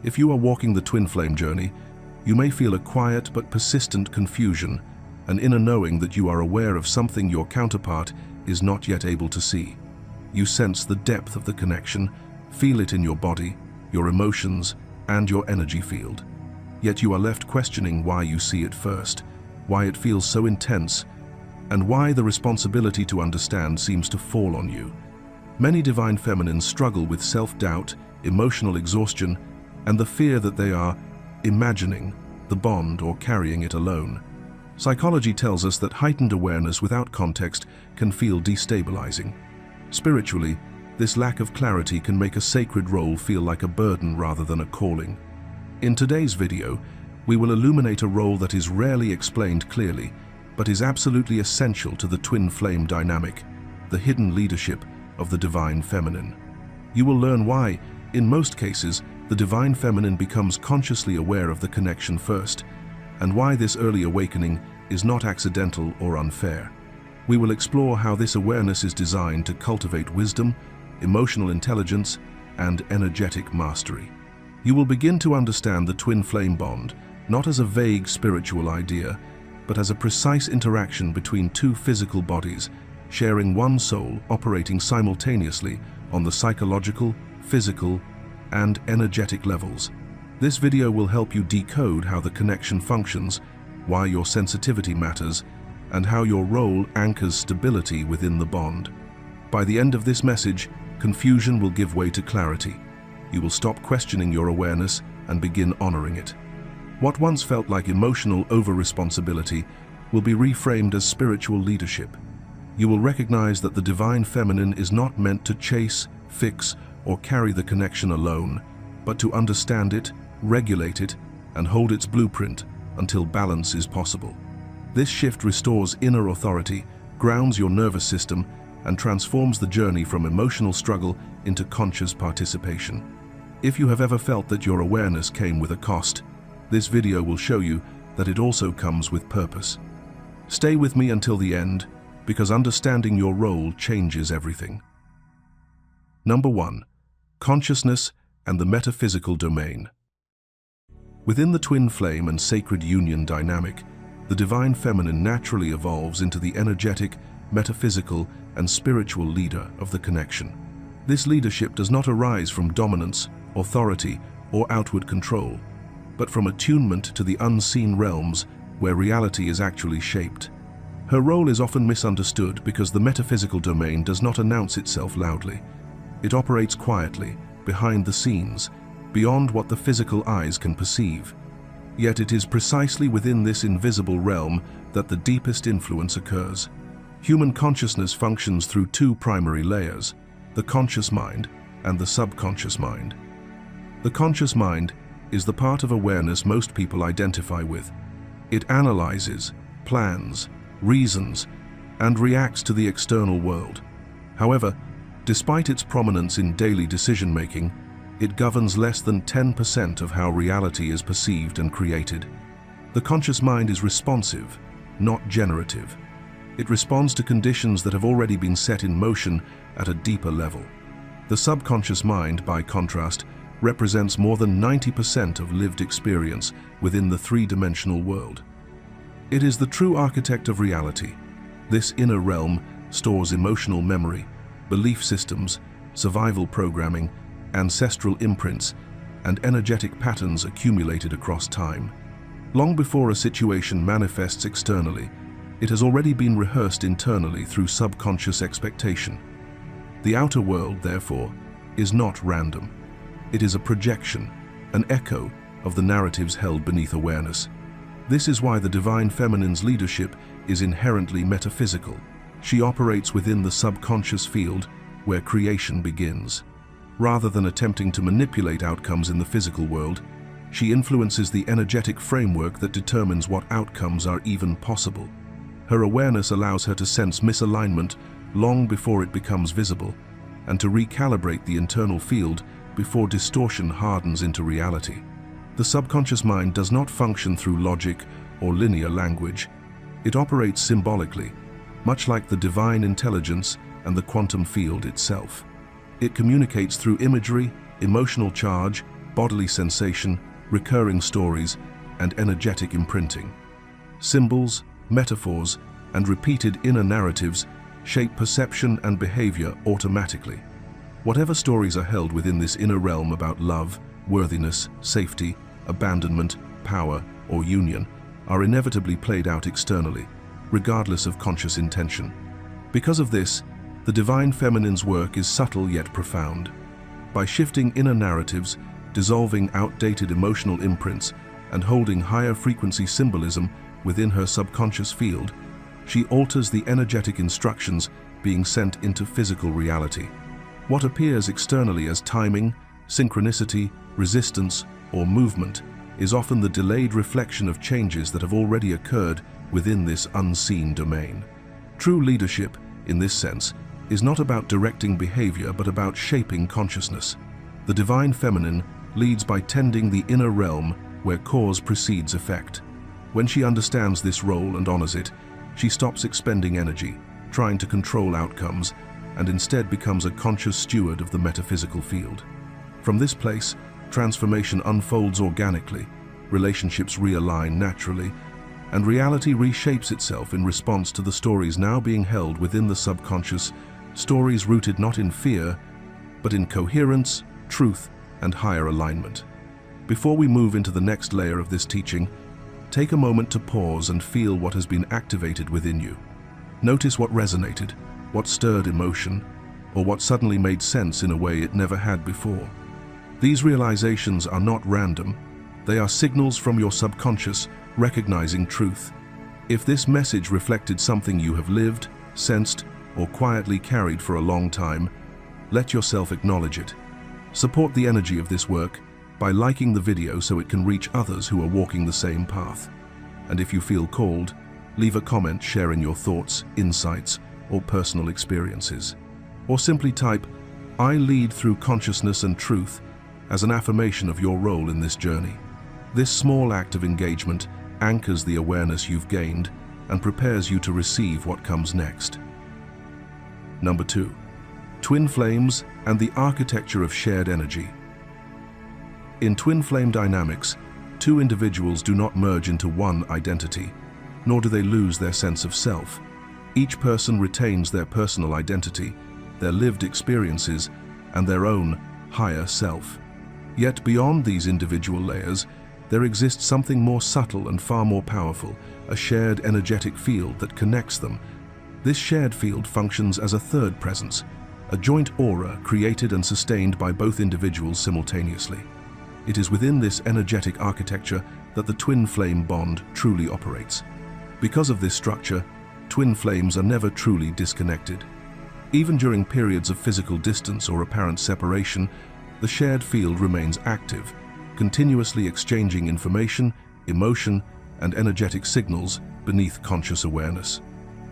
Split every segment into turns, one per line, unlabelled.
If you are walking the twin flame journey, you may feel a quiet but persistent confusion, an inner knowing that you are aware of something your counterpart is not yet able to see. You sense the depth of the connection, feel it in your body, your emotions, and your energy field. Yet you are left questioning why you see it first, why it feels so intense, and why the responsibility to understand seems to fall on you. Many divine feminines struggle with self-doubt, emotional exhaustion, and the fear that they are imagining the bond or carrying it alone. Psychology tells us that heightened awareness without context can feel destabilizing. Spiritually, this lack of clarity can make a sacred role feel like a burden rather than a calling. In today's video, we will illuminate a role that is rarely explained clearly, but is absolutely essential to the twin flame dynamic, the hidden leadership of the divine feminine. You will learn why, in most cases, the divine feminine becomes consciously aware of the connection first, and why this early awakening is not accidental or unfair. We will explore how this awareness is designed to cultivate wisdom, emotional intelligence, and energetic mastery. You will begin to understand the twin flame bond, not as a vague spiritual idea, but as a precise interaction between two physical bodies, sharing one soul operating simultaneously on the psychological, physical, and energetic levels. This video will help you decode how the connection functions, why your sensitivity matters, and how your role anchors stability within the bond. By the end of this message, confusion will give way to clarity. You will stop questioning your awareness and begin honoring it. What once felt like emotional over-responsibility will be reframed as spiritual leadership. You will recognize that the divine feminine is not meant to chase, fix, or carry the connection alone, but to understand it, regulate it, and hold its blueprint until balance is possible. This shift restores inner authority, grounds your nervous system, and transforms the journey from emotional struggle into conscious participation. If you have ever felt that your awareness came with a cost, this video will show you that it also comes with purpose. Stay with me until the end, because understanding your role changes everything. Number 1. Consciousness and the metaphysical domain. Within the twin flame and sacred union dynamic, the divine feminine naturally evolves into the energetic, metaphysical, and spiritual leader of the connection. This leadership does not arise from dominance, authority, or outward control, but from attunement to the unseen realms where reality is actually shaped. Her role is often misunderstood because the metaphysical domain does not announce itself loudly. It operates quietly, behind the scenes, beyond what the physical eyes can perceive. Yet it is precisely within this invisible realm that the deepest influence occurs. Human consciousness functions through two primary layers, the conscious mind and the subconscious mind. The conscious mind is the part of awareness most people identify with. It analyzes, plans, reasons, and reacts to the external world. However, despite its prominence in daily decision-making, it governs less than 10% of how reality is perceived and created. The conscious mind is responsive, not generative. It responds to conditions that have already been set in motion at a deeper level. The subconscious mind, by contrast, represents more than 90% of lived experience within the three-dimensional world. It is the true architect of reality. This inner realm stores emotional memory, belief systems, survival programming, ancestral imprints, and energetic patterns accumulated across time. Long before a situation manifests externally, it has already been rehearsed internally through subconscious expectation. The outer world, therefore, is not random. It is a projection, an echo of the narratives held beneath awareness. This is why the divine feminine's leadership is inherently metaphysical. She operates within the subconscious field where creation begins. Rather than attempting to manipulate outcomes in the physical world, she influences the energetic framework that determines what outcomes are even possible. Her awareness allows her to sense misalignment long before it becomes visible, and to recalibrate the internal field before distortion hardens into reality. The subconscious mind does not function through logic or linear language. It operates symbolically, much like the divine intelligence and the quantum field itself. It communicates through imagery, emotional charge, bodily sensation, recurring stories, and energetic imprinting. Symbols, metaphors, and repeated inner narratives shape perception and behavior automatically. Whatever stories are held within this inner realm about love, worthiness, safety, abandonment, power, or union are inevitably played out externally, regardless of conscious intention. Because of this, the Divine Feminine's work is subtle yet profound. By shifting inner narratives, dissolving outdated emotional imprints, and holding higher frequency symbolism within her subconscious field, she alters the energetic instructions being sent into physical reality. What appears externally as timing, synchronicity, resistance, or movement is often the delayed reflection of changes that have already occurred within this unseen domain. True leadership, in this sense, is not about directing behavior but about shaping consciousness. The Divine Feminine leads by tending the inner realm where cause precedes effect. When she understands this role and honors it, she stops expending energy, trying to control outcomes, and instead becomes a conscious steward of the metaphysical field. From this place, transformation unfolds organically, relationships realign naturally, and reality reshapes itself in response to the stories now being held within the subconscious, stories rooted not in fear, but in coherence, truth, and higher alignment. Before we move into the next layer of this teaching, take a moment to pause and feel what has been activated within you. Notice what resonated, what stirred emotion, or what suddenly made sense in a way it never had before. These realizations are not random. They are signals from your subconscious recognizing truth. If this message reflected something you have lived, sensed, or quietly carried for a long time, let yourself acknowledge it. Support the energy of this work by liking the video so it can reach others who are walking the same path. And if you feel called, leave a comment sharing your thoughts, insights, or personal experiences. Or simply type, "I lead through consciousness and truth," as an affirmation of your role in this journey. This small act of engagement anchors the awareness you've gained and prepares you to receive what comes next. Number 2. Twin flames and the architecture of shared energy. In twin flame dynamics, two individuals do not merge into one identity, nor do they lose their sense of self. Each person retains their personal identity, their lived experiences, and their own higher self. Yet beyond these individual layers, there exists something more subtle and far more powerful, a shared energetic field that connects them. This shared field functions as a third presence, a joint aura created and sustained by both individuals simultaneously. It is within this energetic architecture that the twin flame bond truly operates. Because of this structure, twin flames are never truly disconnected. Even during periods of physical distance or apparent separation, the shared field remains active, continuously exchanging information, emotion, and energetic signals beneath conscious awareness.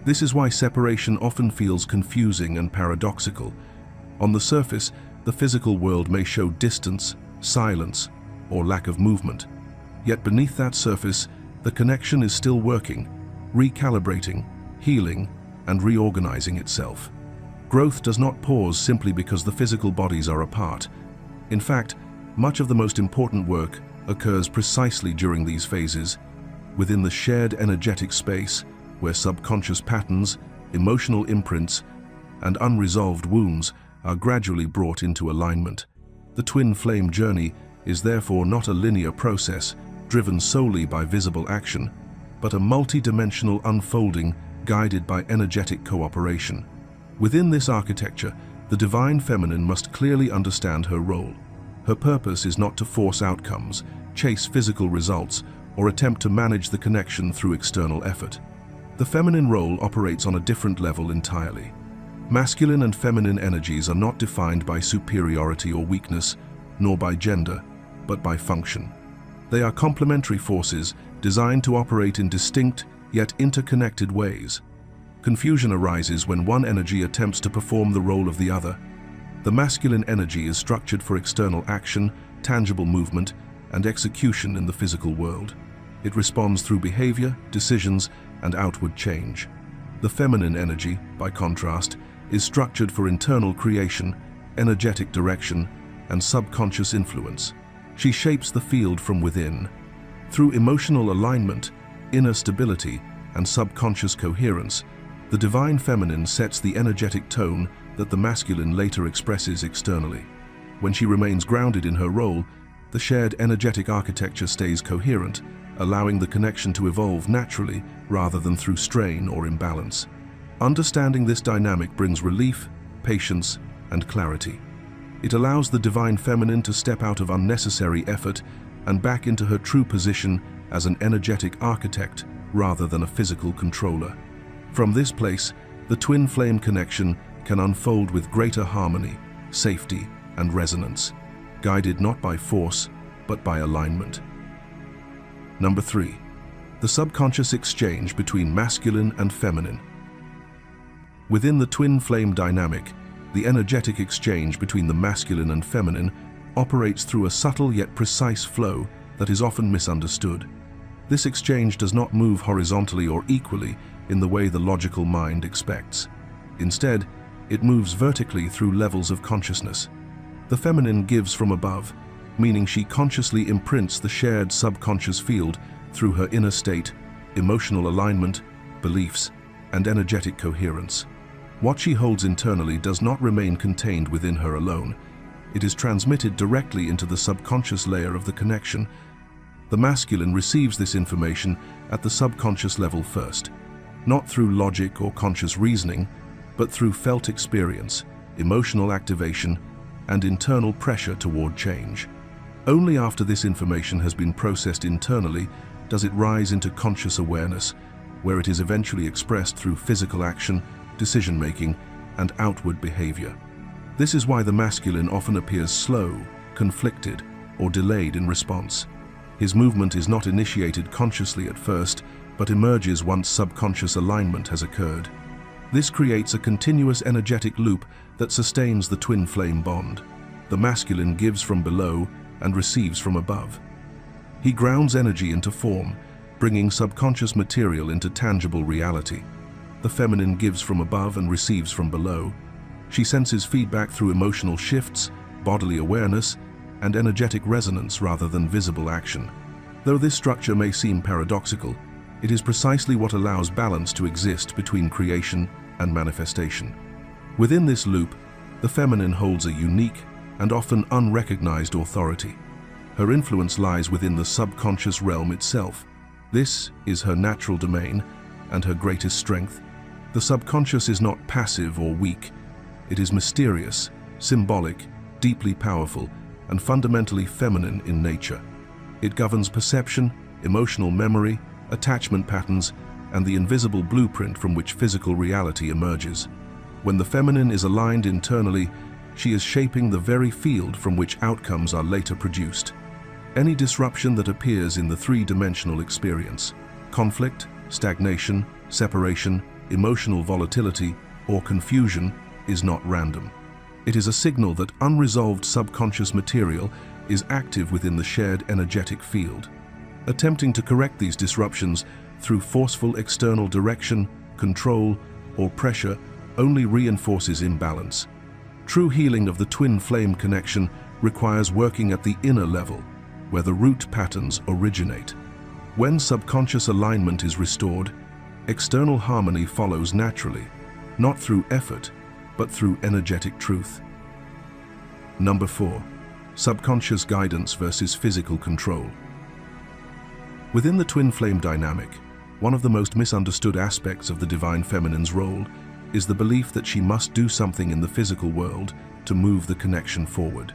This is why separation often feels confusing and paradoxical. On the surface, the physical world may show distance, silence, or lack of movement. Yet beneath that surface, the connection is still working, recalibrating, healing, and reorganizing itself. Growth does not pause simply because the physical bodies are apart. In fact, much of the most important work occurs precisely during these phases, within the shared energetic space where subconscious patterns, emotional imprints, and unresolved wounds are gradually brought into alignment. The twin flame journey is therefore not a linear process driven solely by visible action, but a multi-dimensional unfolding guided by energetic cooperation. Within this architecture, the Divine Feminine must clearly understand her role. Her purpose is not to force outcomes, chase physical results, or attempt to manage the connection through external effort. The feminine role operates on a different level entirely. Masculine and feminine energies are not defined by superiority or weakness, nor by gender, but by function. They are complementary forces designed to operate in distinct yet interconnected ways. Confusion arises when one energy attempts to perform the role of the other. The masculine energy is structured for external action, tangible movement, and execution in the physical world. It responds through behavior, decisions, and outward change. The feminine energy, by contrast, is structured for internal creation, energetic direction, and subconscious influence. She shapes the field from within. Through emotional alignment, inner stability, and subconscious coherence, the divine feminine sets the energetic tone that the masculine later expresses externally. When she remains grounded in her role, the shared energetic architecture stays coherent, allowing the connection to evolve naturally rather than through strain or imbalance. Understanding this dynamic brings relief, patience, and clarity. It allows the divine feminine to step out of unnecessary effort and back into her true position as an energetic architect rather than a physical controller. From this place, the twin flame connection can unfold with greater harmony, safety, and resonance, guided not by force, but by alignment. Number 3. The subconscious exchange between masculine and feminine. Within the twin flame dynamic, the energetic exchange between the masculine and feminine operates through a subtle yet precise flow that is often misunderstood. This exchange does not move horizontally or equally in the way the logical mind expects. Instead, it moves vertically through levels of consciousness. The feminine gives from above, meaning she consciously imprints the shared subconscious field through her inner state, emotional alignment, beliefs, and energetic coherence. What she holds internally does not remain contained within her alone. It is transmitted directly into the subconscious layer of the connection. The masculine receives this information at the subconscious level first, not through logic or conscious reasoning, but through felt experience, emotional activation, and internal pressure toward change. Only after this information has been processed internally does it rise into conscious awareness, where it is eventually expressed through physical action, decision-making, and outward behavior. This is why the masculine often appears slow, conflicted, or delayed in response. His movement is not initiated consciously at first, but emerges once subconscious alignment has occurred. This creates a continuous energetic loop that sustains the twin flame bond. The masculine gives from below and receives from above. He grounds energy into form, bringing subconscious material into tangible reality. The feminine gives from above and receives from below. She senses feedback through emotional shifts, bodily awareness, and energetic resonance rather than visible action. Though this structure may seem paradoxical, it is precisely what allows balance to exist between creation and manifestation. Within this loop, the feminine holds a unique and often unrecognized authority. Her influence lies within the subconscious realm itself. This is her natural domain and her greatest strength. The subconscious is not passive or weak. It is mysterious, symbolic, deeply powerful, and fundamentally feminine in nature. It governs perception, emotional memory, attachment patterns, and the invisible blueprint from which physical reality emerges. When the feminine is aligned internally, she is shaping the very field from which outcomes are later produced. Any disruption that appears in the three-dimensional experience, conflict, stagnation, separation, emotional volatility, or confusion, is not random. It is a signal that unresolved subconscious material is active within the shared energetic field. Attempting to correct these disruptions through forceful external direction, control, or pressure only reinforces imbalance. True healing of the twin flame connection requires working at the inner level, where the root patterns originate. When subconscious alignment is restored, external harmony follows naturally, not through effort, but through energetic truth. Number 4. Subconscious guidance versus physical control. Within the twin flame dynamic, one of the most misunderstood aspects of the divine feminine's role is the belief that she must do something in the physical world to move the connection forward.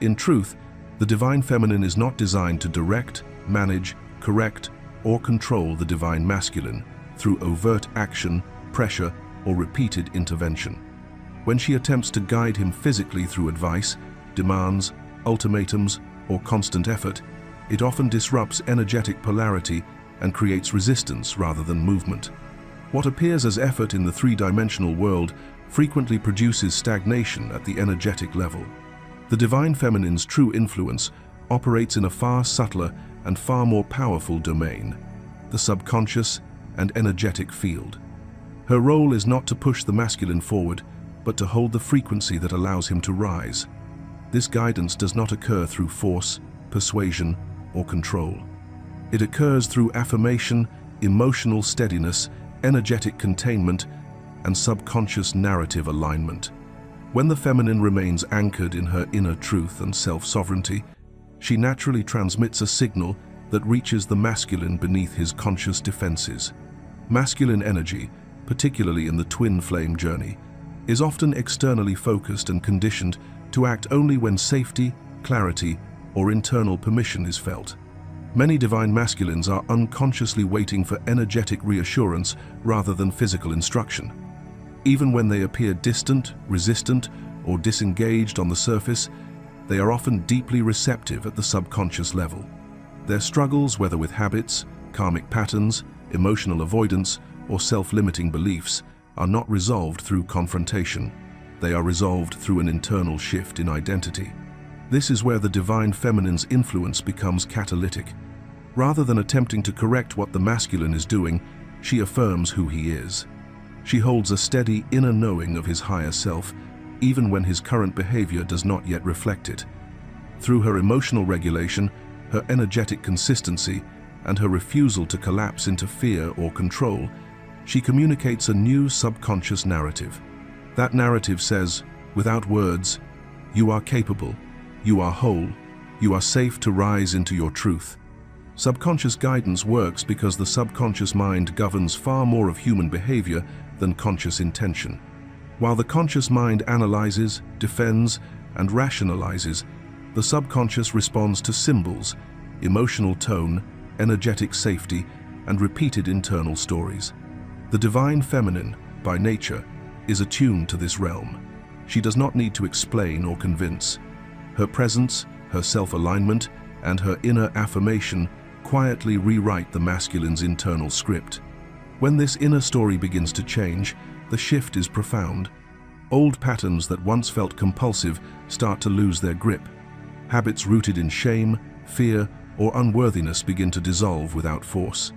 In truth, the divine feminine is not designed to direct, manage, correct, or control the divine masculine through overt action, pressure, or repeated intervention. When she attempts to guide him physically through advice, demands, ultimatums, or constant effort, it often disrupts energetic polarity and creates resistance rather than movement. What appears as effort in the three-dimensional world frequently produces stagnation at the energetic level. The divine feminine's true influence operates in a far subtler and far more powerful domain, the subconscious and energetic field. Her role is not to push the masculine forward, but to hold the frequency that allows him to rise. This guidance does not occur through force, persuasion, or control. It occurs through affirmation, emotional steadiness, energetic containment, and subconscious narrative alignment. When the feminine remains anchored in her inner truth and self-sovereignty, she naturally transmits a signal that reaches the masculine beneath his conscious defenses. Masculine energy, particularly in the twin flame journey, is often externally focused and conditioned to act only when safety, clarity, or internal permission is felt. Many divine masculines are unconsciously waiting for energetic reassurance rather than physical instruction. Even when they appear distant, resistant, or disengaged on the surface, they are often deeply receptive at the subconscious level. Their struggles, whether with habits, karmic patterns, emotional avoidance, or self-limiting beliefs, are not resolved through confrontation. They are resolved through an internal shift in identity. This is where the divine feminine's influence becomes catalytic. Rather than attempting to correct what the masculine is doing, she affirms who he is. She holds a steady inner knowing of his higher self, even when his current behavior does not yet reflect it. Through her emotional regulation, her energetic consistency, and her refusal to collapse into fear or control, she communicates a new subconscious narrative. That narrative says, without words, you are capable, you are whole, you are safe to rise into your truth. Subconscious guidance works because the subconscious mind governs far more of human behavior than conscious intention. While the conscious mind analyzes, defends, and rationalizes, the subconscious responds to symbols, emotional tone, energetic safety, and repeated internal stories. The divine feminine, by nature, is attuned to this realm. She does not need to explain or convince. Her presence, her self-alignment, and her inner affirmation quietly rewrite the masculine's internal script. When this inner story begins to change, the shift is profound. Old patterns that once felt compulsive start to lose their grip. Habits rooted in shame, fear, or unworthiness begin to dissolve without force.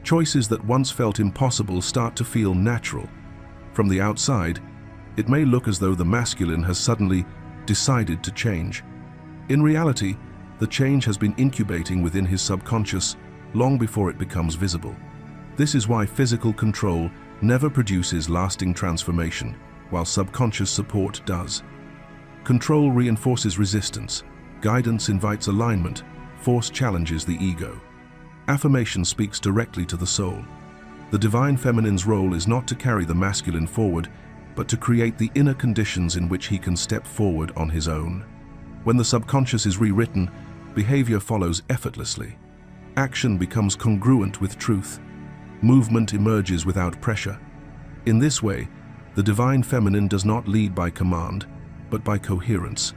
Choices that once felt impossible start to feel natural. From the outside, it may look as though the masculine has suddenly decided to change. In reality, the change has been incubating within his subconscious long before it becomes visible. This is why physical control never produces lasting transformation, while subconscious support does. Control reinforces resistance, guidance invites alignment, force challenges the ego. Affirmation speaks directly to the soul. The divine feminine's role is not to carry the masculine forward, but to create the inner conditions in which he can step forward on his own. When the subconscious is rewritten, behavior follows effortlessly. Action becomes congruent with truth. Movement emerges without pressure. In this way, the divine feminine does not lead by command, but by coherence.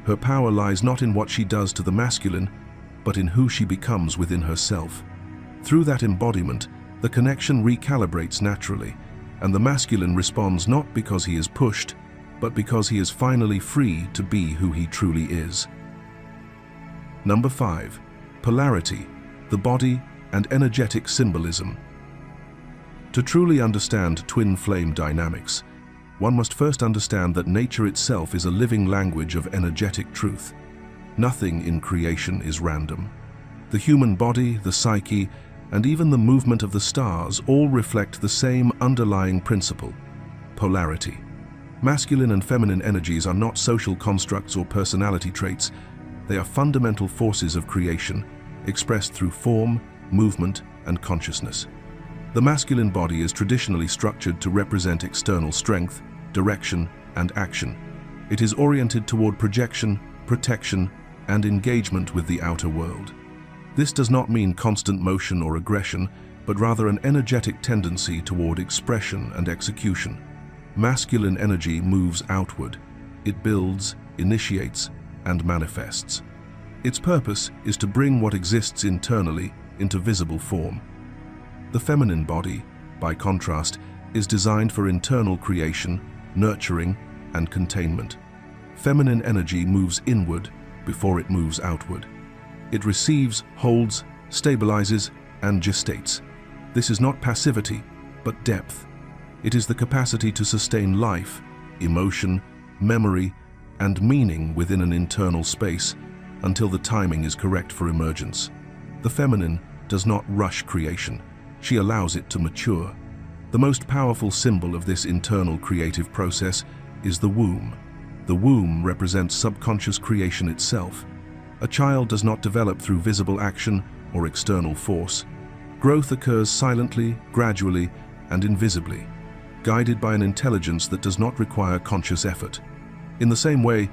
Her power lies not in what she does to the masculine, but in who she becomes within herself. Through that embodiment, the connection recalibrates naturally, and the masculine responds not because he is pushed, but because he is finally free to be who he truly is. Number 5. Polarity, the body, and energetic symbolism. To truly understand twin flame dynamics, one must first understand that nature itself is a living language of energetic truth. Nothing in creation is random. The human body, the psyche, and even the movement of the stars all reflect the same underlying principle: polarity. Masculine and feminine energies are not social constructs or personality traits. They are fundamental forces of creation, expressed through form, movement, and consciousness. The masculine body is traditionally structured to represent external strength, direction, and action. It is oriented toward projection, protection, and engagement with the outer world. This does not mean constant motion or aggression, but rather an energetic tendency toward expression and execution. Masculine energy moves outward. It builds, initiates, and manifests. Its purpose is to bring what exists internally into visible form. The feminine body, by contrast, is designed for internal creation, nurturing, and containment. Feminine energy moves inward before it moves outward. It receives, holds, stabilizes, and gestates. This is not passivity, but depth. It is the capacity to sustain life, emotion, memory, and meaning within an internal space, until the timing is correct for emergence. The feminine does not rush creation. She allows it to mature. The most powerful symbol of this internal creative process is the womb. The womb represents subconscious creation itself. A child does not develop through visible action or external force. Growth occurs silently, gradually, and invisibly, guided by an intelligence that does not require conscious effort. In the same way,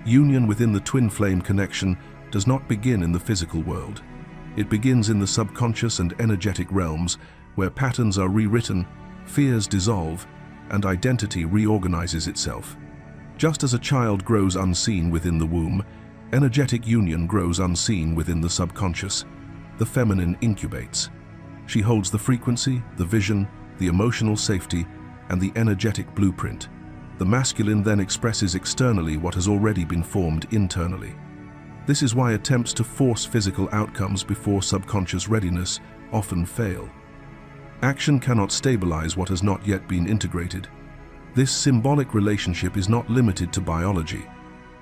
union within the twin flame connection does not begin in the physical world. It begins in the subconscious and energetic realms, where patterns are rewritten, fears dissolve, and identity reorganizes itself. Just as a child grows unseen within the womb, energetic union grows unseen within the subconscious. The feminine incubates. She holds the frequency, the vision, the emotional safety, and the energetic blueprint. The masculine then expresses externally what has already been formed internally. This is why attempts to force physical outcomes before subconscious readiness often fail. Action cannot stabilize what has not yet been integrated. This symbolic relationship is not limited to biology.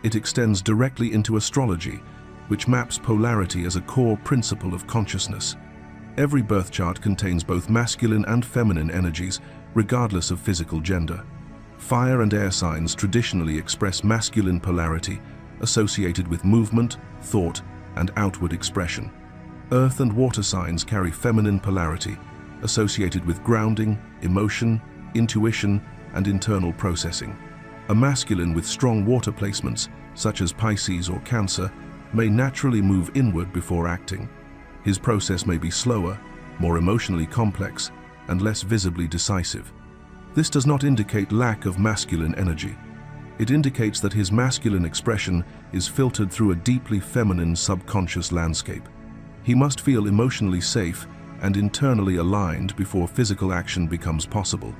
It extends directly into astrology, which maps polarity as a core principle of consciousness. Every birth chart contains both masculine and feminine energies, regardless of physical gender. Fire and air signs traditionally express masculine polarity, associated with movement, thought, and outward expression. Earth and water signs carry feminine polarity, associated with grounding, emotion, intuition, and internal processing. A masculine with strong water placements, such as Pisces or Cancer, may naturally move inward before acting. His process may be slower, more emotionally complex, and less visibly decisive. This does not indicate lack of masculine energy. It indicates that his masculine expression is filtered through a deeply feminine subconscious landscape. He must feel emotionally safe and internally aligned before physical action becomes possible.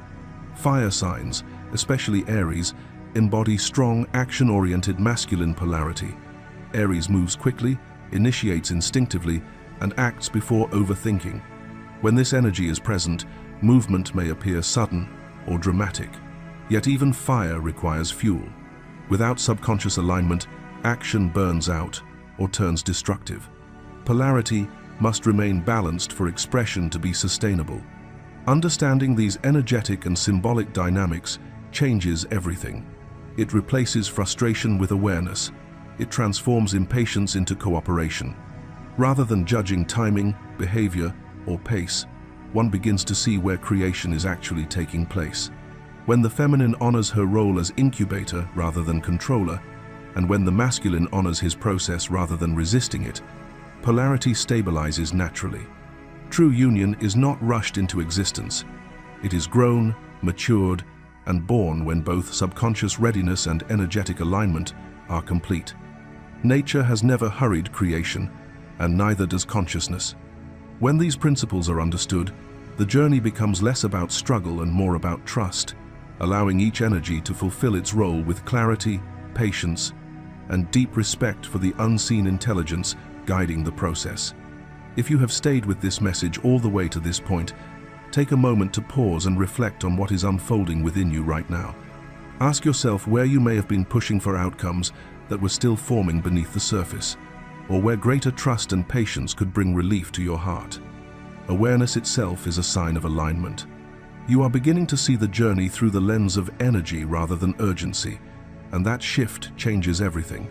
Fire signs, especially Aries, embody strong, action-oriented masculine polarity. Aries moves quickly, initiates instinctively, and acts before overthinking. When this energy is present, movement may appear sudden or dramatic. Yet even fire requires fuel. Without subconscious alignment, action burns out or turns destructive. Polarity must remain balanced for expression to be sustainable. Understanding these energetic and symbolic dynamics changes everything. It replaces frustration with awareness. It transforms impatience into cooperation. Rather than judging timing, behavior, or pace, one begins to see where creation is actually taking place. When the feminine honors her role as incubator rather than controller, and when the masculine honors his process rather than resisting it, polarity stabilizes naturally. True union is not rushed into existence. It is grown, matured, and born when both subconscious readiness and energetic alignment are complete. Nature has never hurried creation, and neither does consciousness. When these principles are understood, the journey becomes less about struggle and more about trust, allowing each energy to fulfill its role with clarity, patience, and deep respect for the unseen intelligence guiding the process. If you have stayed with this message all the way to this point, take a moment to pause and reflect on what is unfolding within you right now. Ask yourself where you may have been pushing for outcomes that were still forming beneath the surface, or where greater trust and patience could bring relief to your heart. Awareness itself is a sign of alignment. You are beginning to see the journey through the lens of energy rather than urgency, and that shift changes everything.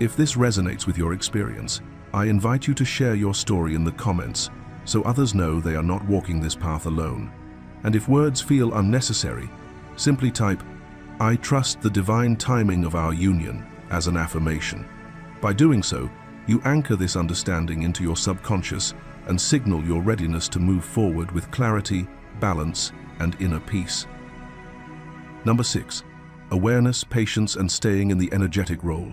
If this resonates with your experience, I invite you to share your story in the comments so others know they are not walking this path alone. And if words feel unnecessary, simply type, "I trust the divine timing of our union," as an affirmation. By doing so, you anchor this understanding into your subconscious and signal your readiness to move forward with clarity, balance, and inner peace. Number 6. Awareness, patience, and staying in the energetic role.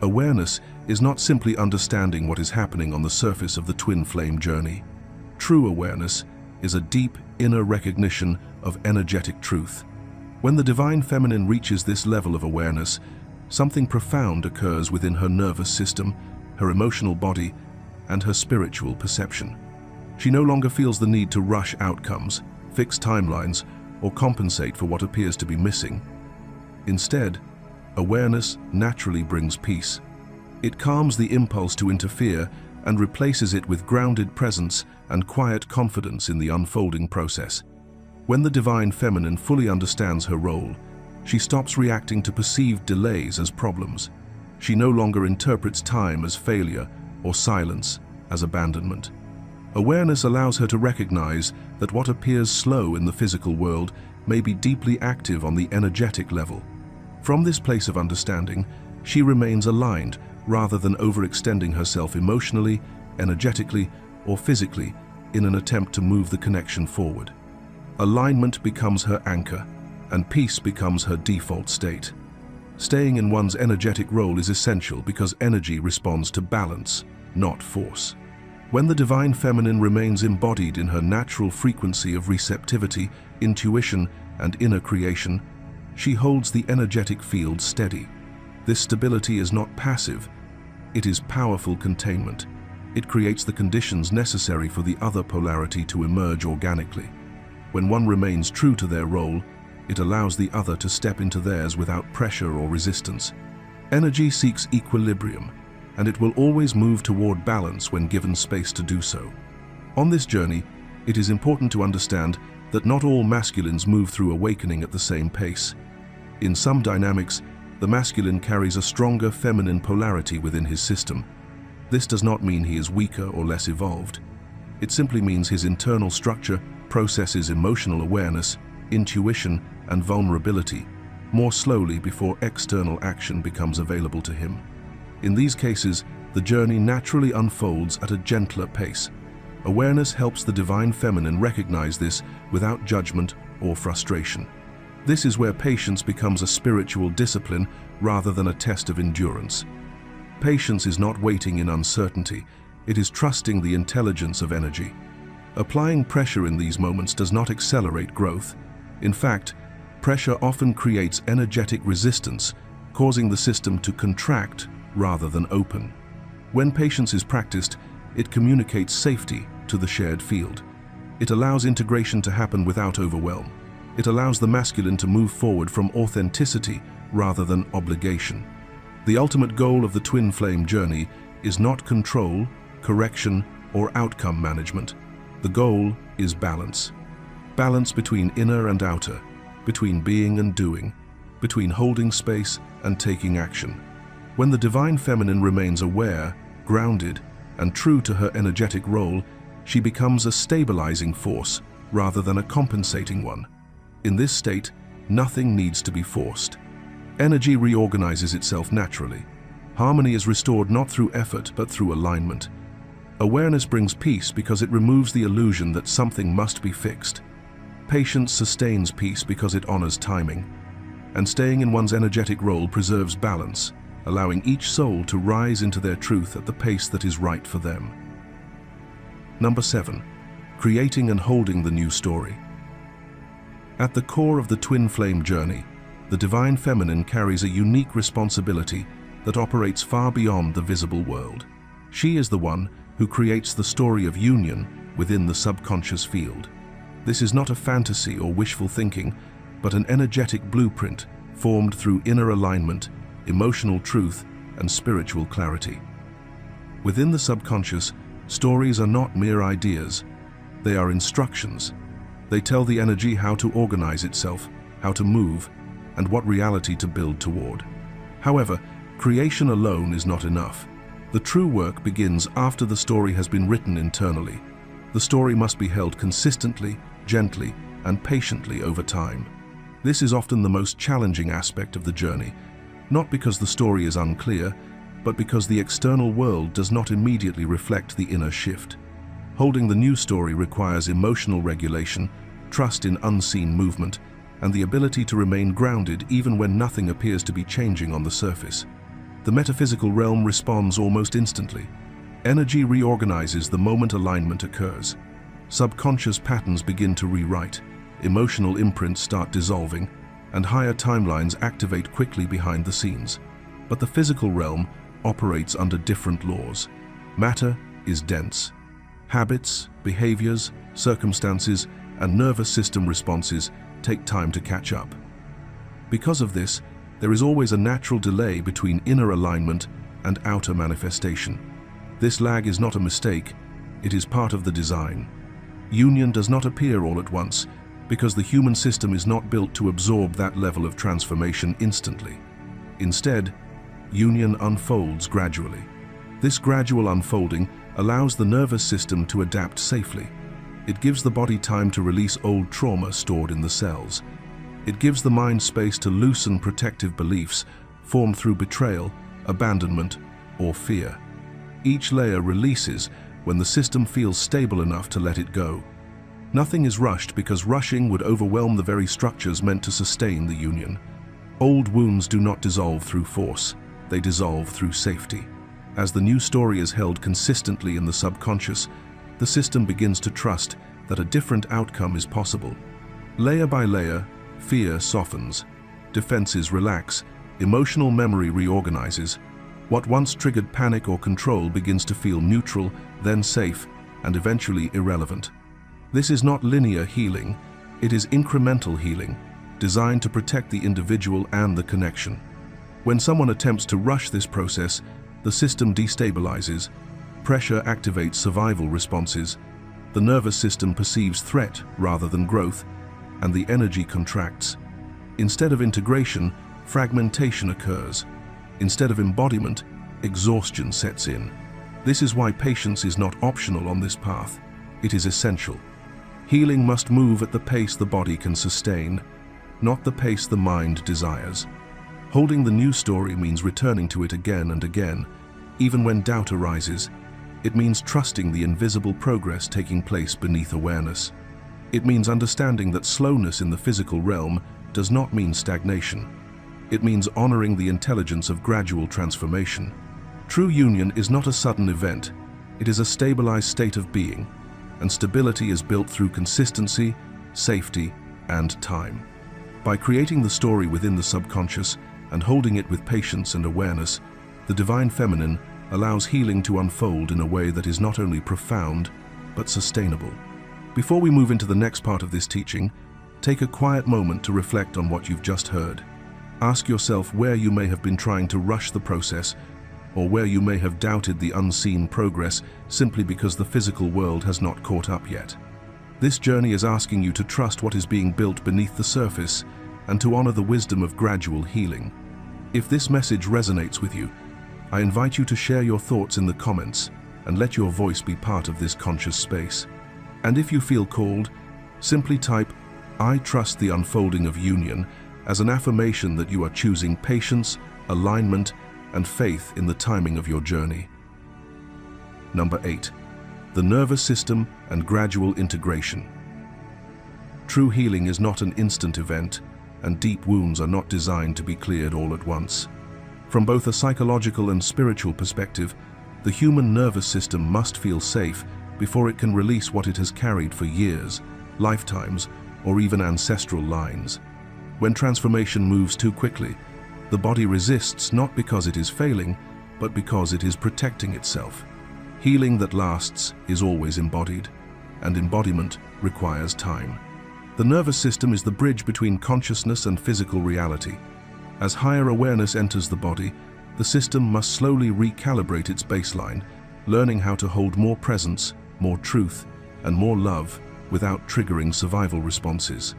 Awareness is not simply understanding what is happening on the surface of the twin flame journey. True awareness is a deep inner recognition of energetic truth. When the divine feminine reaches this level of awareness, something profound occurs within her nervous system, her emotional body, and her spiritual perception. She no longer feels the need to rush outcomes, fix timelines, or compensate for what appears to be missing. Instead, awareness naturally brings peace. It calms the impulse to interfere and replaces it with grounded presence and quiet confidence in the unfolding process. When the divine feminine fully understands her role, she stops reacting to perceived delays as problems. She no longer interprets time as failure or silence as abandonment. Awareness allows her to recognize that what appears slow in the physical world may be deeply active on the energetic level. From this place of understanding, she remains aligned rather than overextending herself emotionally, energetically, or physically in an attempt to move the connection forward. Alignment becomes her anchor, and peace becomes her default state. Staying in one's energetic role is essential because energy responds to balance, not force. When the divine feminine remains embodied in her natural frequency of receptivity, intuition, and inner creation, she holds the energetic field steady. This stability is not passive, it is powerful containment. It creates the conditions necessary for the other polarity to emerge organically. When one remains true to their role, it allows the other to step into theirs without pressure or resistance. Energy seeks equilibrium, and it will always move toward balance when given space to do so. On this journey, it is important to understand that not all masculines move through awakening at the same pace. In some dynamics, the masculine carries a stronger feminine polarity within his system. This does not mean he is weaker or less evolved. It simply means his internal structure processes emotional awareness, intuition, and vulnerability more slowly before external action becomes available to him. In these cases, the journey naturally unfolds at a gentler pace. Awareness helps the divine feminine recognize this without judgment or frustration. This is where patience becomes a spiritual discipline rather than a test of endurance. Patience is not waiting in uncertainty, it is trusting the intelligence of energy. Applying pressure in these moments does not accelerate growth. In fact, pressure often creates energetic resistance, causing the system to contract rather than open. When patience is practiced, it communicates safety to the shared field. It allows integration to happen without overwhelm. It allows the masculine to move forward from authenticity rather than obligation. The ultimate goal of the twin flame journey is not control, correction, or outcome management. The goal is balance. Balance between inner and outer, between being and doing, between holding space and taking action. When the divine feminine remains aware, grounded, and true to her energetic role, she becomes a stabilizing force rather than a compensating one. In this state, nothing needs to be forced. Energy reorganizes itself naturally. Harmony is restored not through effort but through alignment. Awareness brings peace because it removes the illusion that something must be fixed. Patience sustains peace because it honors timing. And staying in one's energetic role preserves balance, allowing each soul to rise into their truth at the pace that is right for them. Number 7. Creating and holding the new story. At the core of the twin flame journey, the divine feminine carries a unique responsibility that operates far beyond the visible world. She is the one who creates the story of union within the subconscious field. This is not a fantasy or wishful thinking, but an energetic blueprint formed through inner alignment, emotional truth, and spiritual clarity. Within the subconscious, stories are not mere ideas. They are instructions. They tell the energy how to organize itself, how to move, and what reality to build toward. However, creation alone is not enough. The true work begins after the story has been written internally. The story must be held consistently, gently, and patiently over time. This is often the most challenging aspect of the journey, not because the story is unclear, but because the external world does not immediately reflect the inner shift. Holding the new story requires emotional regulation, trust in unseen movement, and the ability to remain grounded even when nothing appears to be changing on the surface. The metaphysical realm responds almost instantly. Energy reorganizes the moment alignment occurs. Subconscious patterns begin to rewrite, emotional imprints start dissolving, and higher timelines activate quickly behind the scenes. But the physical realm operates under different laws. Matter is dense. Habits, behaviors, circumstances, and nervous system responses take time to catch up. Because of this, there is always a natural delay between inner alignment and outer manifestation. This lag is not a mistake, it is part of the design. Union does not appear all at once, because the human system is not built to absorb that level of transformation instantly. Instead, union unfolds gradually. This gradual unfolding allows the nervous system to adapt safely. It gives the body time to release old trauma stored in the cells. It gives the mind space to loosen protective beliefs formed through betrayal, abandonment, or fear. Each layer releases when the system feels stable enough to let it go. Nothing is rushed because rushing would overwhelm the very structures meant to sustain the union. Old wounds do not dissolve through force, they dissolve through safety. As the new story is held consistently in the subconscious, the system begins to trust that a different outcome is possible. Layer by layer, fear softens, defenses relax, emotional memory reorganizes. What once triggered panic or control begins to feel neutral, then safe, and eventually irrelevant. This is not linear healing, it is incremental healing, designed to protect the individual and the connection. When someone attempts to rush this process, the system destabilizes, pressure activates survival responses, the nervous system perceives threat rather than growth, and the energy contracts. Instead of integration, fragmentation occurs. Instead of embodiment, exhaustion sets in. This is why patience is not optional on this path. It is essential. Healing must move at the pace the body can sustain, not the pace the mind desires. Holding the new story means returning to it again and again, even when doubt arises. It means trusting the invisible progress taking place beneath awareness. It means understanding that slowness in the physical realm does not mean stagnation. It means honoring the intelligence of gradual transformation. True union is not a sudden event. It is a stabilized state of being, and stability is built through consistency, safety, and time. By creating the story within the subconscious and holding it with patience and awareness, the divine feminine allows healing to unfold in a way that is not only profound, but sustainable. Before we move into the next part of this teaching, take a quiet moment to reflect on what you've just heard. Ask yourself where you may have been trying to rush the process, or where you may have doubted the unseen progress simply because the physical world has not caught up yet. This journey is asking you to trust what is being built beneath the surface and to honor the wisdom of gradual healing. If this message resonates with you, I invite you to share your thoughts in the comments and let your voice be part of this conscious space. And if you feel called, simply type, "I trust the unfolding of union," as an affirmation that you are choosing patience, alignment, and faith in the timing of your journey. Number 8. The nervous system and gradual integration. True healing is not an instant event, and deep wounds are not designed to be cleared all at once. From both a psychological and spiritual perspective, the human nervous system must feel safe before it can release what it has carried for years, lifetimes, or even ancestral lines. When transformation moves too quickly, the body resists not because it is failing, but because it is protecting itself. Healing that lasts is always embodied, and embodiment requires time. The nervous system is the bridge between consciousness and physical reality. As higher awareness enters the body, the system must slowly recalibrate its baseline, learning how to hold more presence, more truth, and more love without triggering survival responses.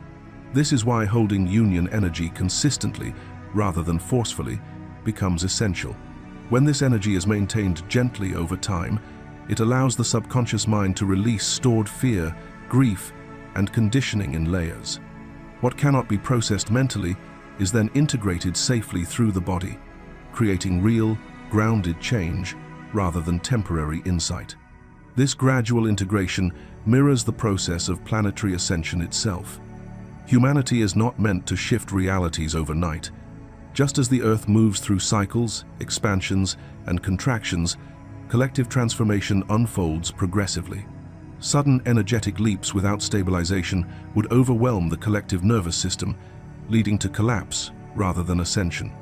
This is why holding union energy consistently, rather than forcefully, becomes essential. When this energy is maintained gently over time, it allows the subconscious mind to release stored fear, grief, and conditioning in layers. What cannot be processed mentally is then integrated safely through the body, creating real, grounded change rather than temporary insight. This gradual integration mirrors the process of planetary ascension itself. Humanity is not meant to shift realities overnight. Just as the Earth moves through cycles, expansions, and contractions, collective transformation unfolds progressively. Sudden energetic leaps without stabilization would overwhelm the collective nervous system, leading to collapse rather than ascension.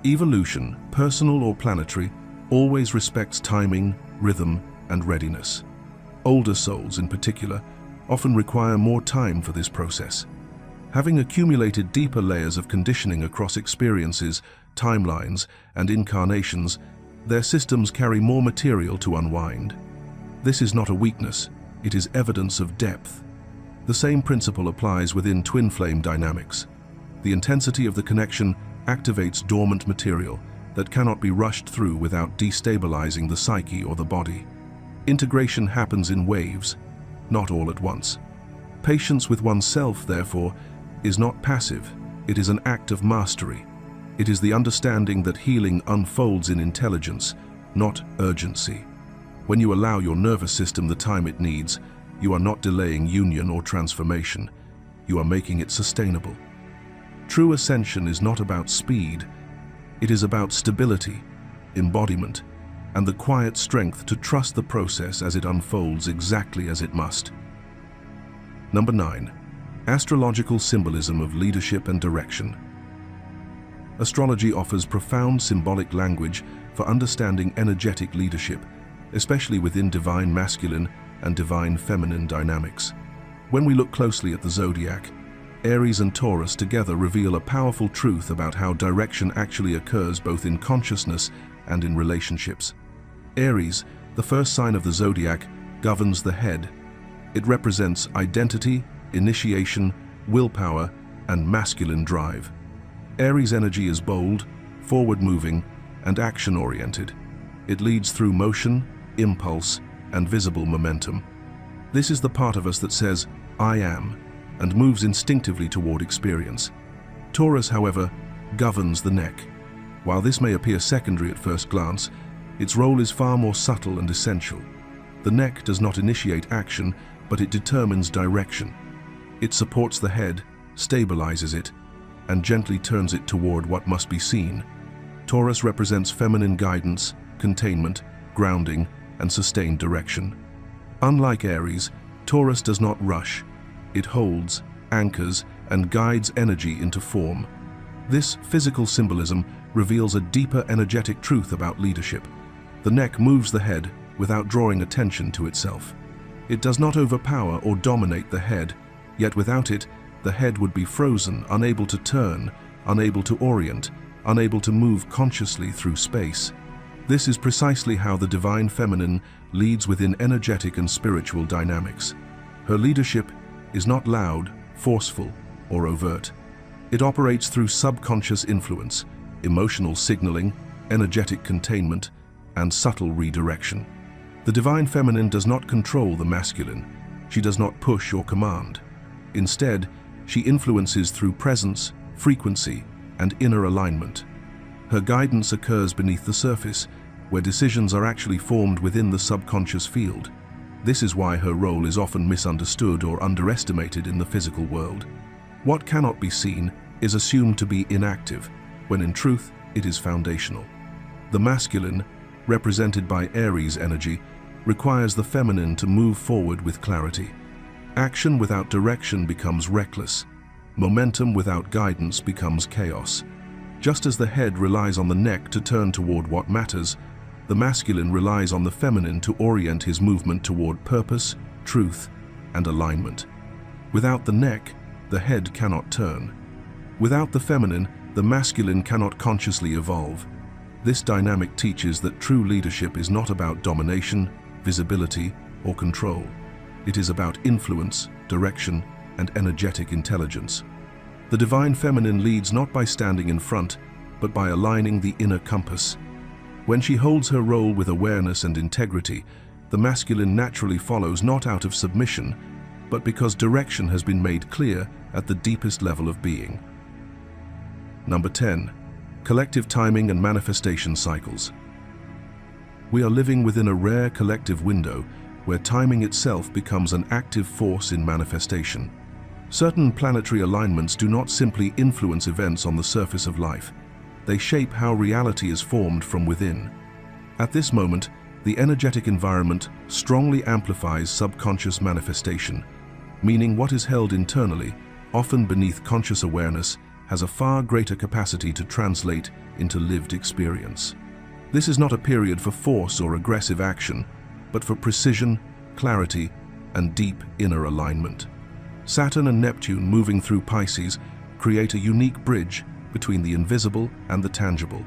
Evolution, personal or planetary, always respects timing, rhythm, and readiness. Older souls, in particular, often require more time for this process. Having accumulated deeper layers of conditioning across experiences, timelines, and incarnations, Their systems carry more material to unwind. This is not a weakness, it is evidence of depth. The same principle applies within twin flame dynamics. The intensity of the connection activates dormant material that cannot be rushed through without destabilizing the psyche or the body. Integration happens in waves, not all at once. Patience with oneself, therefore, is not passive, it is an act of mastery. It is the understanding that healing unfolds in intelligence, not urgency. When you allow your nervous system the time it needs, you are not delaying union or transformation, you are making it sustainable. True ascension is not about speed, it is about stability, embodiment, and the quiet strength to trust the process as it unfolds exactly as it must. Number 9. Astrological symbolism of leadership and direction. Astrology offers profound symbolic language for understanding energetic leadership, especially within divine masculine and divine feminine dynamics. When we look closely at the zodiac, Aries and Taurus together reveal a powerful truth about how direction actually occurs both in consciousness and in relationships. Aries, the first sign of the zodiac, governs the head. It represents identity, initiation, willpower, and masculine drive. Aries' energy is bold, forward-moving, and action-oriented. It leads through motion, impulse, and visible momentum. This is the part of us that says, "I am," and moves instinctively toward experience. Taurus, however, governs the neck. While this may appear secondary at first glance, its role is far more subtle and essential. The neck does not initiate action, but it determines direction. It supports the head, stabilizes it, and gently turns it toward what must be seen. Taurus represents feminine guidance, containment, grounding, and sustained direction. Unlike Aries, Taurus does not rush. It holds, anchors, and guides energy into form. This physical symbolism reveals a deeper energetic truth about leadership. The neck moves the head without drawing attention to itself. It does not overpower or dominate the head, yet without it, the head would be frozen, unable to turn, unable to orient, unable to move consciously through space. This is precisely how the divine feminine leads within energetic and spiritual dynamics. Her leadership is not loud, forceful, or overt. It operates through subconscious influence, emotional signaling, energetic containment, and subtle redirection. The divine feminine does not control the masculine. She does not push or command. Instead, she influences through presence, frequency, and inner alignment. Her guidance occurs beneath the surface, where decisions are actually formed within the subconscious field. This is why her role is often misunderstood or underestimated in the physical world. What cannot be seen is assumed to be inactive, when in truth it is foundational. The masculine, represented by Aries energy, requires the feminine to move forward with clarity. Action without direction becomes reckless. Momentum without guidance becomes chaos. Just as the head relies on the neck to turn toward what matters, the masculine relies on the feminine to orient his movement toward purpose, truth, and alignment. Without the neck, the head cannot turn. Without the feminine, the masculine cannot consciously evolve. This dynamic teaches that true leadership is not about domination, visibility, or control. It is about influence, direction, and energetic intelligence. The divine feminine leads not by standing in front, but by aligning the inner compass. When she holds her role with awareness and integrity, the masculine naturally follows not out of submission, but because direction has been made clear at the deepest level of being. Number 10. Collective timing and manifestation cycles. We are living within a rare collective window where timing itself becomes an active force in manifestation. Certain planetary alignments do not simply influence events on the surface of life. They shape how reality is formed from within. At this moment, the energetic environment strongly amplifies subconscious manifestation, meaning what is held internally, often beneath conscious awareness, has a far greater capacity to translate into lived experience. This is not a period for force or aggressive action, but for precision, clarity, and deep inner alignment. Saturn and Neptune moving through Pisces create a unique bridge between the invisible and the tangible.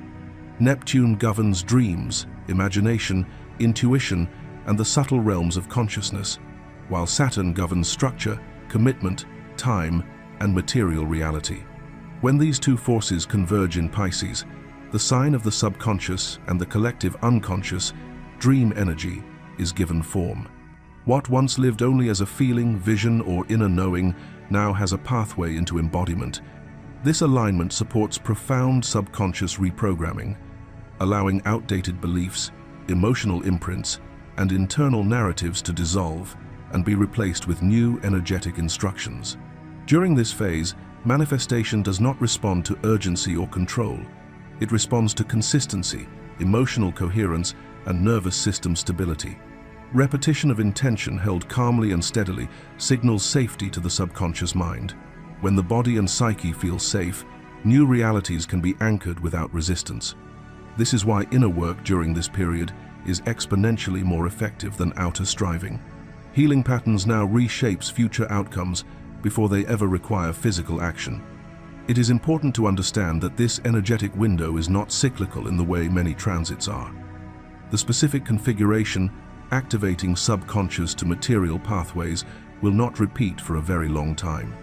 Neptune governs dreams, imagination, intuition, and the subtle realms of consciousness, while Saturn governs structure, commitment, time, and material reality. When these two forces converge in Pisces, the sign of the subconscious and the collective unconscious, dream energy is given form. What once lived only as a feeling, vision, or inner knowing now has a pathway into embodiment. This alignment supports profound subconscious reprogramming, allowing outdated beliefs, emotional imprints, and internal narratives to dissolve and be replaced with new energetic instructions. During this phase, manifestation does not respond to urgency or control. It responds to consistency, emotional coherence, and nervous system stability. Repetition of intention held calmly and steadily signals safety to the subconscious mind. When the body and psyche feel safe, new realities can be anchored without resistance. This is why inner work during this period is exponentially more effective than outer striving. Healing patterns now reshapes future outcomes before they ever require physical action. It is important to understand that this energetic window is not cyclical in the way many transits are. The specific configuration, activating subconscious to material pathways, will not repeat for a very long time.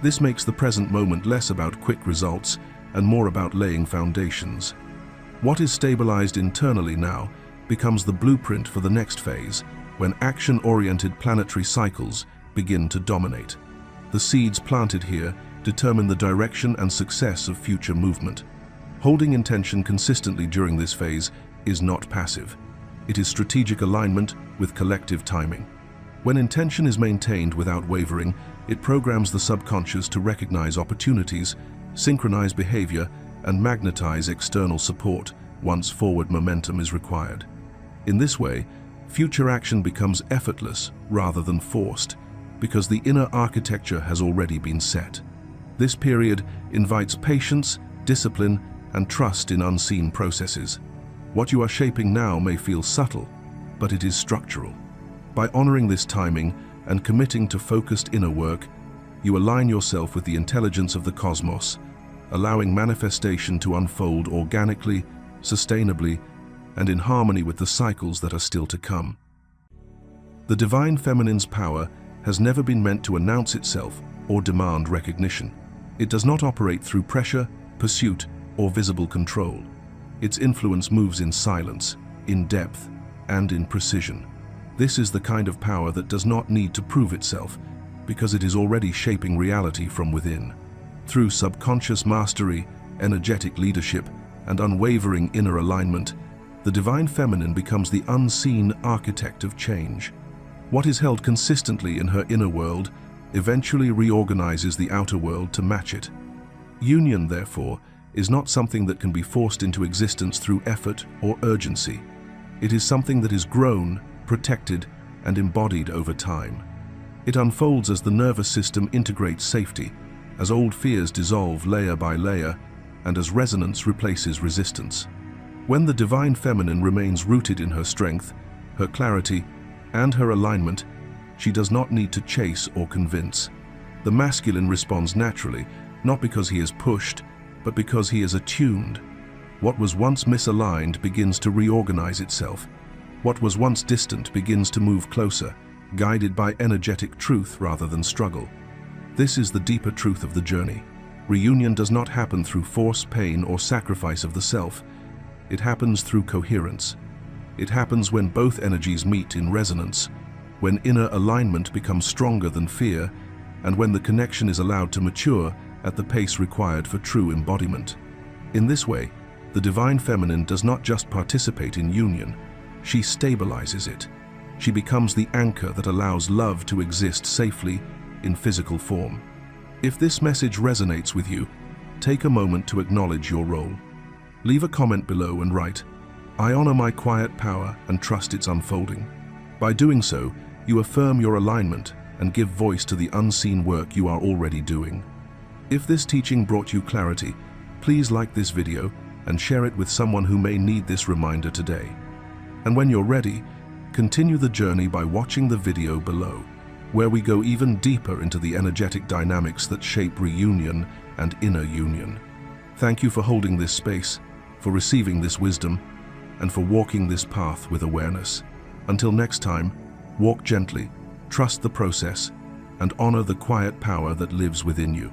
This makes the present moment less about quick results and more about laying foundations. What is stabilized internally now becomes the blueprint for the next phase, when action-oriented planetary cycles begin to dominate. The seeds planted here determine the direction and success of future movement. Holding intention consistently during this phase is not passive. It is strategic alignment with collective timing. When intention is maintained without wavering, it programs the subconscious to recognize opportunities, synchronize behavior, and magnetize external support once forward momentum is required. In this way, future action becomes effortless rather than forced, because the inner architecture has already been set. This period invites patience, discipline, and trust in unseen processes. What you are shaping now may feel subtle, but it is structural. By honoring this timing and committing to focused inner work, you align yourself with the intelligence of the cosmos, allowing manifestation to unfold organically, sustainably, and in harmony with the cycles that are still to come. The divine feminine's power has never been meant to announce itself or demand recognition. It does not operate through pressure, pursuit, or visible control. Its influence moves in silence, in depth, and in precision. This is the kind of power that does not need to prove itself, because it is already shaping reality from within. Through subconscious mastery, energetic leadership, and unwavering inner alignment, the divine feminine becomes the unseen architect of change. What is held consistently in her inner world eventually reorganizes the outer world to match it. Union, therefore, is not something that can be forced into existence through effort or urgency. It is something that is grown, protected, and embodied over time. It unfolds as the nervous system integrates safety, as old fears dissolve layer by layer, and as resonance replaces resistance. When the divine feminine remains rooted in her strength, her clarity, and her alignment, she does not need to chase or convince. The masculine responds naturally, not because he is pushed, but because he is attuned. What was once misaligned begins to reorganize itself. What was once distant begins to move closer, guided by energetic truth rather than struggle. This is the deeper truth of the journey. Reunion does not happen through force, pain, or sacrifice of the self. It happens through coherence. It happens when both energies meet in resonance, when inner alignment becomes stronger than fear, and when the connection is allowed to mature at the pace required for true embodiment. In this way, the divine feminine does not just participate in union, she stabilizes it. She becomes the anchor that allows love to exist safely in physical form. If this message resonates with you, take a moment to acknowledge your role. Leave a comment below and write, "I honor my quiet power and trust its unfolding." By doing so, you affirm your alignment and give voice to the unseen work you are already doing. If this teaching brought you clarity, please like this video and share it with someone who may need this reminder today. And when you're ready, continue the journey by watching the video below, where we go even deeper into the energetic dynamics that shape reunion and inner union. Thank you for holding this space, for receiving this wisdom, and for walking this path with awareness. Until next time, walk gently, trust the process, and honor the quiet power that lives within you.